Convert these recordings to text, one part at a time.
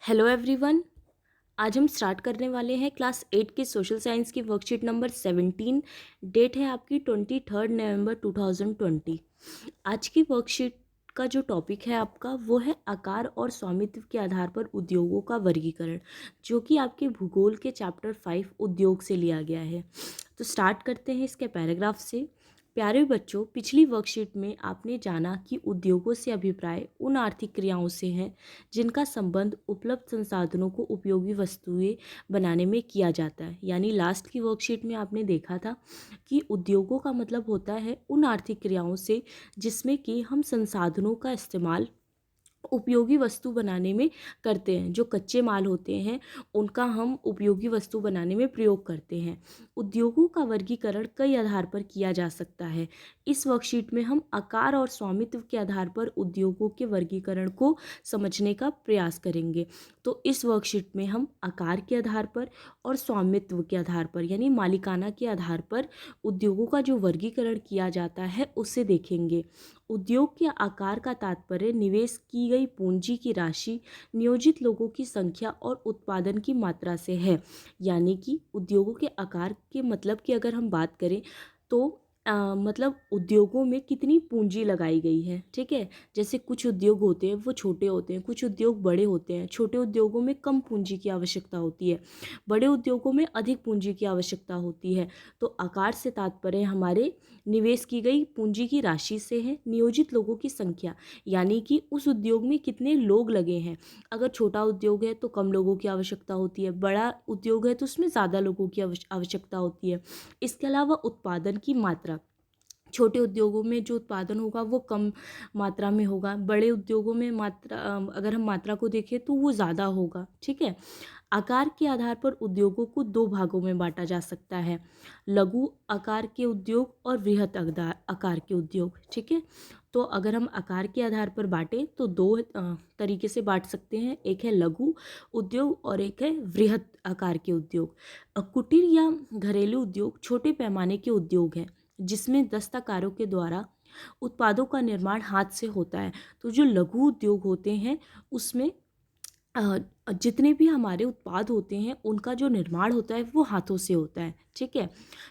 Hello everyone. आज हम start करने वाले हैं क्लास 8 के सोशल साइंस की वर्कशीट नंबर 17। डेट है आपकी 23 नवंबर 2020। आज की वर्कशीट का जो टॉपिक है आपका वो है आकार और स्वामित्व के आधार पर उद्योगों का वर्गीकरण, जो कि आपके भूगोल के चैप्टर 5 उद्योग से लिया गया है। तो स्टार्ट करते हैं इसके पैराग्राफ से। प्यारे बच्चों, पिछली वर्कशीट में आपने जाना कि उद्योगों से अभिप्राय उन आर्थिक क्रियाओं से है जिनका संबंध उपलब्ध संसाधनों को उपयोगी वस्तुएं बनाने में किया जाता है। यानी लास्ट की वर्कशीट में आपने देखा था कि उद्योगों का मतलब होता है उन आर्थिक क्रियाओं से जिसमें कि हम संसाधनों का इस्तेमाल उपयोगी वस्तु बनाने में करते हैं। जो कच्चे माल होते हैं उनका हम उपयोगी वस्तु बनाने में प्रयोग करते हैं। उद्योगों का वर्गीकरण कई आधार पर किया जा सकता है। इस वर्कशीट में हम आकार और स्वामित्व के आधार पर उद्योगों के वर्गीकरण को समझने का प्रयास करेंगे। तो इस वर्कशीट में हम आकार के आधार पर और स्वामित्व के आधार पर यानी मालिकाना के आधार पर उद्योगों का जो वर्गीकरण किया जाता है उसे देखेंगे। उद्योग के आकार का तात्पर्य निवेश की गई पूंजी की राशि, नियोजित लोगों की संख्या और उत्पादन की मात्रा से है। यानी कि उद्योगों के आकार के मतलब की अगर हम बात करें तो मतलब उद्योगों में कितनी पूंजी लगाई गई है। ठीक है, जैसे कुछ उद्योग होते हैं वो छोटे होते हैं, कुछ उद्योग बड़े होते हैं। छोटे उद्योगों में कम पूंजी की आवश्यकता होती है, बड़े उद्योगों में अधिक पूंजी की आवश्यकता होती है। तो आकार से तात्पर्य हमारे निवेश की गई पूंजी की राशि से है। नियोजित लोगों की संख्या यानी कि उस उद्योग में कितने लोग लगे हैं। अगर छोटा उद्योग है तो कम लोगों की आवश्यकता होती है, बड़ा उद्योग है तो उसमें ज़्यादा लोगों की आवश्यकता होती है। इसके अलावा उत्पादन की मात्रा, छोटे उद्योगों में जो उत्पादन होगा वो कम मात्रा में होगा, बड़े उद्योगों में मात्रा अगर हम मात्रा को देखें तो वो ज़्यादा होगा। ठीक है, आकार के आधार पर उद्योगों को दो भागों में बांटा जा सकता है, लघु आकार के उद्योग और वृहत आकार के उद्योग। ठीक है, तो अगर हम आकार के आधार पर बांटें तो दो तरीके से बांट सकते हैं, एक है लघु उद्योग और एक है वृहत आकार के उद्योग। कुटीर या घरेलू उद्योग छोटे पैमाने के उद्योग हैं जिसमें दस्तकारों के द्वारा उत्पादों का निर्माण हाथ से होता है। तो जो लघु उद्योग होते हैं उसमें जितने भी हमारे उत्पाद होते हैं उनका जो निर्माण होता है वो हाथों से होता है। ठीक है,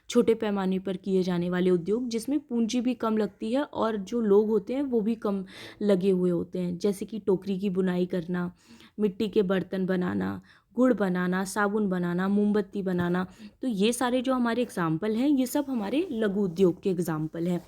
छोटे पैमाने पर किए जाने वाले उद्योग जिसमें पूंजी भी कम लगती है और जो लोग होते हैं वो भी कम लगे हुए होते हैं, जैसे कि टोकरी की बुनाई करना, मिट्टी के बर्तन बनाना, गुड़ बनाना, साबुन बनाना, मोमबत्ती बनाना। तो ये सारे जो हमारे एग्जाम्पल हैं ये सब हमारे लघु उद्योग के एग्जाम्पल हैं।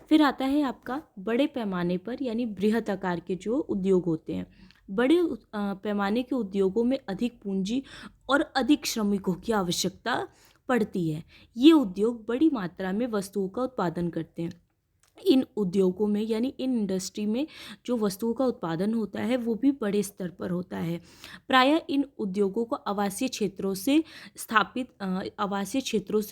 फिर आता है आपका बड़े पैमाने पर यानी बृहत आकार के जो उद्योग होते हैं। बड़े पैमाने के उद्योगों में अधिक पूंजी और अधिक श्रमिकों की आवश्यकता पड़ती है। ये उद्योग बड़ी मात्रा में वस्तुओं का उत्पादन करते हैं। इन उद्योगों में यानी इन इंडस्ट्री में जो वस्तुओं का उत्पादन होता है वो भी बड़े स्तर पर होता है। प्रायः इन उद्योगों को आवासीय क्षेत्रों से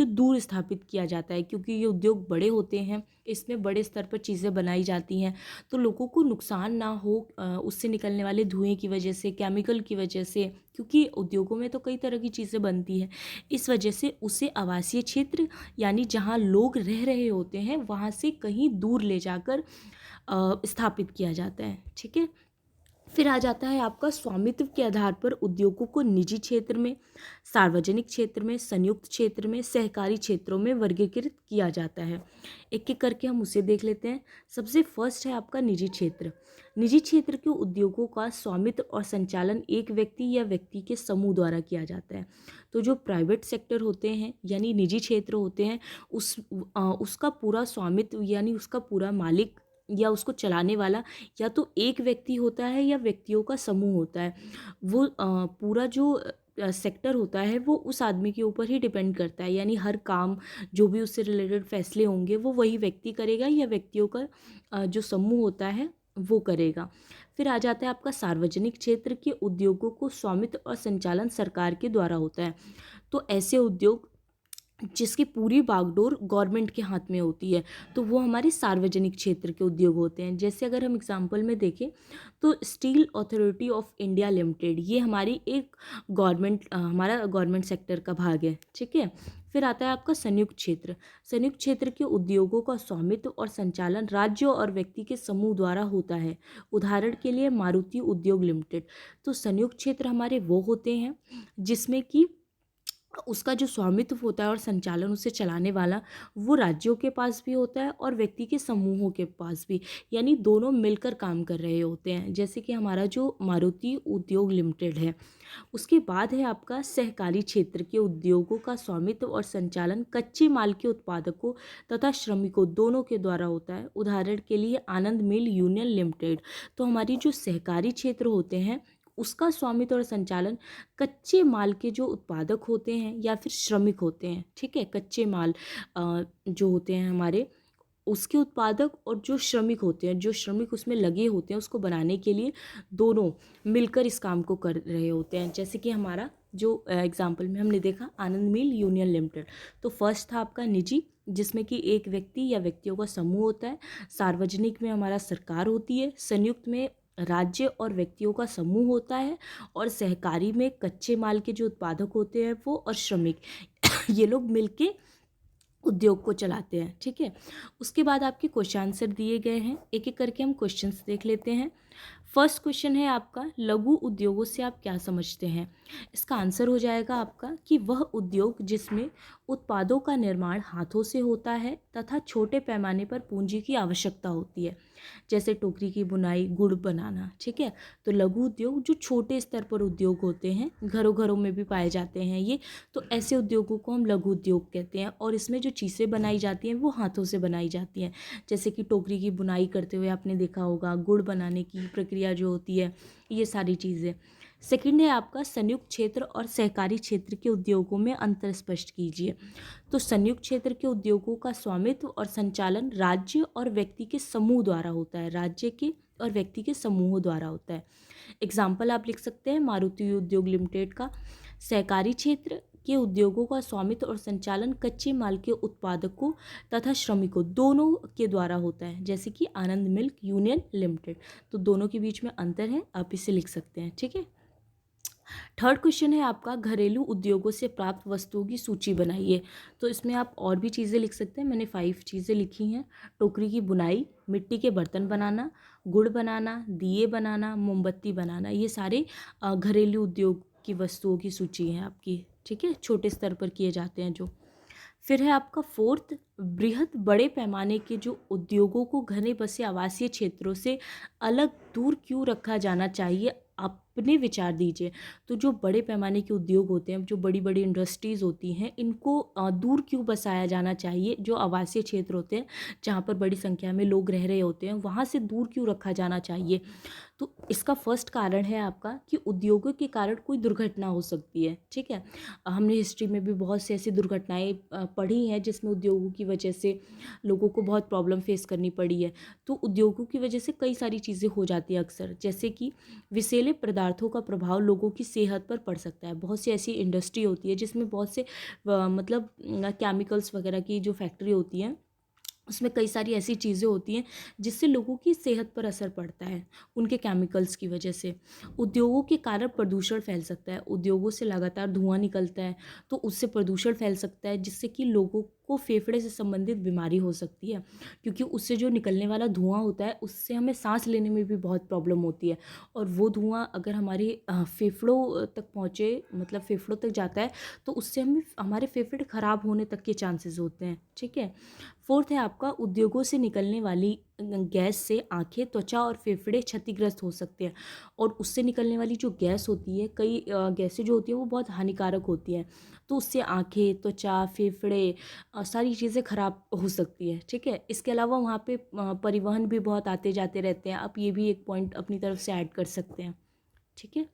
दूर स्थापित किया जाता है, क्योंकि ये उद्योग बड़े होते हैं, इसमें बड़े स्तर पर चीज़ें बनाई जाती हैं तो लोगों को नुकसान ना हो उससे निकलने वाले धुएं की वजह से, केमिकल की वजह से, क्योंकि उद्योगों में तो कई तरह की चीज़ें बनती हैं। इस वजह से उसे आवासीय क्षेत्र यानी जहाँ लोग रह रहे होते हैं वहाँ से कहीं दूर ले जाकर स्थापित किया जाता है। ठीक है, फिर आ जाता है आपका स्वामित्व के आधार पर उद्योगों को निजी क्षेत्र में, सार्वजनिक क्षेत्र में, संयुक्त क्षेत्र में, सहकारी क्षेत्रों में वर्गीकृत किया जाता है। एक एक करके हम उसे देख लेते हैं। सबसे फर्स्ट है आपका निजी क्षेत्र। निजी क्षेत्र के उद्योगों का स्वामित्व और संचालन एक व्यक्ति या व्यक्ति के समूह द्वारा किया जाता है। तो जो प्राइवेट सेक्टर होते हैं यानी निजी क्षेत्र होते हैं उसका पूरा स्वामित्व यानी उसका पूरा मालिक या उसको चलाने वाला या तो एक व्यक्ति होता है या व्यक्तियों का समूह होता है। वो पूरा जो सेक्टर होता है वो उस आदमी के ऊपर ही डिपेंड करता है, यानी हर काम जो भी उससे रिलेटेड फैसले होंगे वो वही व्यक्ति करेगा या व्यक्तियों का जो समूह होता है वो करेगा। फिर आ जाता है आपका सार्वजनिक क्षेत्र के उद्योगों को स्वामित्व और संचालन सरकार के द्वारा होता है। तो ऐसे उद्योग जिसकी पूरी बागडोर गवर्नमेंट के हाथ में होती है तो वो हमारे सार्वजनिक क्षेत्र के उद्योग होते हैं। जैसे अगर हम एग्जांपल में देखें तो steel authority of India limited, ये हमारी एक हमारा गवर्नमेंट सेक्टर का भाग है। ठीक है, फिर आता है आपका संयुक्त क्षेत्र। संयुक्त क्षेत्र के उद्योगों का स्वामित्व और संचालन राज्यों और व्यक्ति के समूह द्वारा होता है। उदाहरण के लिए मारुति उद्योग लिमिटेड। तो संयुक्त क्षेत्र हमारे वो होते हैं जिसमें कि उसका जो स्वामित्व होता है और संचालन उसे चलाने वाला वो राज्यों के पास भी होता है और व्यक्ति के समूहों के पास भी, यानी दोनों मिलकर काम कर रहे होते हैं। जैसे कि हमारा जो मारुति उद्योग लिमिटेड है। उसके बाद है आपका सहकारी क्षेत्र के उद्योगों का स्वामित्व और संचालन कच्चे माल के उत्पादकों तथा श्रमिकों दोनों के द्वारा होता है। उदाहरण के लिए आनंद मिल यूनियन लिमिटेड। तो हमारी जो सहकारी क्षेत्र होते हैं उसका स्वामित्व और संचालन कच्चे माल के जो उत्पादक होते हैं या फिर श्रमिक होते हैं, ठीक है, कच्चे माल जो होते हैं हमारे उसके उत्पादक और जो श्रमिक होते हैं, जो श्रमिक उसमें लगे होते हैं उसको बनाने के लिए दोनों मिलकर इस काम को कर रहे होते हैं। जैसे कि हमारा जो एग्जाम्पल में हमने देखा आनंद मिल यूनियन लिमिटेड। तो फर्स्ट था आपका निजी, जिसमें कि एक व्यक्ति या व्यक्तियों का समूह होता है। सार्वजनिक में हमारा सरकार होती है। संयुक्त में राज्य और व्यक्तियों का समूह होता है। और सहकारी में कच्चे माल के जो उत्पादक होते हैं वो और श्रमिक ये लोग मिलके उद्योग को चलाते हैं, ठीक है। उसके बाद आपके क्वेश्चन आंसर दिए गए हैं, एक एक करके हम क्वेश्चंस देख लेते हैं। फर्स्ट क्वेश्चन है आपका लघु उद्योगों से आप क्या समझते हैं। इसका आंसर हो जाएगा आपका कि वह उद्योग जिसमें उत्पादों का निर्माण हाथों से होता है तथा छोटे पैमाने पर पूंजी की आवश्यकता होती है, जैसे टोकरी की बुनाई, गुड़ बनाना, ठीक है। तो लघु उद्योग जो छोटे स्तर पर उद्योग होते हैं, घरों घरों में भी पाए जाते हैं ये, तो ऐसे उद्योगों को हम लघु उद्योग कहते हैं। और इसमें जो चीज़ें बनाई जाती हैं वो हाथों से बनाई जाती हैं, जैसे कि टोकरी की बुनाई करते हुए आपने देखा होगा, गुड़ बनाने की प्रक्रिया जो होती है, ये सारी चीज़ें। सेकंड है आपका संयुक्त क्षेत्र और सहकारी क्षेत्र के उद्योगों में अंतर स्पष्ट कीजिए। तो संयुक्त क्षेत्र के उद्योगों का स्वामित्व और संचालन राज्य और व्यक्ति के समूह द्वारा होता है, राज्य के और व्यक्ति के समूहों द्वारा होता है। एग्जाम्पल आप लिख सकते हैं मारुति उद्योग लिमिटेड का। सहकारी क्षेत्र के उद्योगों का स्वामित्व और संचालन कच्चे माल के उत्पादकों तथा श्रमिकों दोनों के द्वारा होता है, जैसे कि आनंद मिल्क यूनियन लिमिटेड। तो दोनों के बीच में अंतर है, आप इसे लिख सकते हैं, ठीक है। थर्ड क्वेश्चन है आपका घरेलू उद्योगों से प्राप्त वस्तुओं की सूची बनाइए। तो इसमें आप और भी चीज़ें लिख सकते हैं, मैंने 5 चीज़ें लिखी हैं। टोकरी की बुनाई, मिट्टी के बर्तन बनाना, गुड़ बनाना, दिए बनाना, मोमबत्ती बनाना, ये सारे घरेलू उद्योग की वस्तुओं की सूची है आपकी, ठीक है, छोटे स्तर पर किए जाते हैं जो। फिर है आपका फोर्थ बृहद बड़े पैमाने के जो उद्योगों को घने बसे आवासीय क्षेत्रों से अलग दूर क्यों रखा जाना चाहिए, अपने विचार दीजिए। तो जो बड़े पैमाने के उद्योग होते हैं, जो बड़ी बड़ी इंडस्ट्रीज़ होती हैं, इनको दूर क्यों बसाया जाना चाहिए, जो आवासीय क्षेत्र होते हैं जहाँ पर बड़ी संख्या में लोग रह रहे होते हैं वहाँ से दूर क्यों रखा जाना चाहिए। तो इसका फर्स्ट कारण है आपका कि उद्योगों के कारण कोई दुर्घटना हो सकती है, ठीक है। हमने हिस्ट्री में भी बहुत सी ऐसी दुर्घटनाएं पढ़ी हैं जिसमें उद्योगों की वजह से लोगों को बहुत प्रॉब्लम फेस करनी पड़ी है। तो उद्योगों की वजह से कई सारी चीज़ें हो जाती हैं अक्सर, जैसे कि विषैले पदार्थों का प्रभाव लोगों की सेहत पर पड़ सकता है। बहुत सी ऐसी इंडस्ट्री होती है जिसमें बहुत से मतलब केमिकल्स वगैरह की जो फैक्ट्री होती है उसमें कई सारी ऐसी चीज़ें होती हैं जिससे लोगों की सेहत पर असर पड़ता है उनके केमिकल्स की वजह से। उद्योगों के कारण प्रदूषण फैल सकता है, उद्योगों से लगातार धुआं निकलता है तो उससे प्रदूषण फैल सकता है, जिससे कि लोगों को फेफड़े से संबंधित बीमारी हो सकती है, क्योंकि उससे जो निकलने वाला धुआं होता है उससे हमें सांस लेने में भी बहुत प्रॉब्लम होती है। और वो धुआं अगर हमारे फेफड़ों तक पहुँचे, मतलब फेफड़ों तक जाता है, तो उससे हमें हमारे फेफड़े ख़राब होने तक के चांसेस होते हैं, ठीक है। फोर्थ है आपका उद्योगों से निकलने वाली गैस से आंखें, त्वचा और फेफड़े क्षतिग्रस्त हो सकते हैं। और उससे निकलने वाली जो गैस होती है, कई गैसें जो होती हैं वो बहुत हानिकारक होती हैं, तो उससे आंखें, त्वचा, फेफड़े सारी चीज़ें खराब हो सकती है, ठीक है। इसके अलावा वहाँ पे परिवहन भी बहुत आते जाते रहते हैं, आप ये भी एक पॉइंट अपनी तरफ से ऐड कर सकते हैं, ठीक है।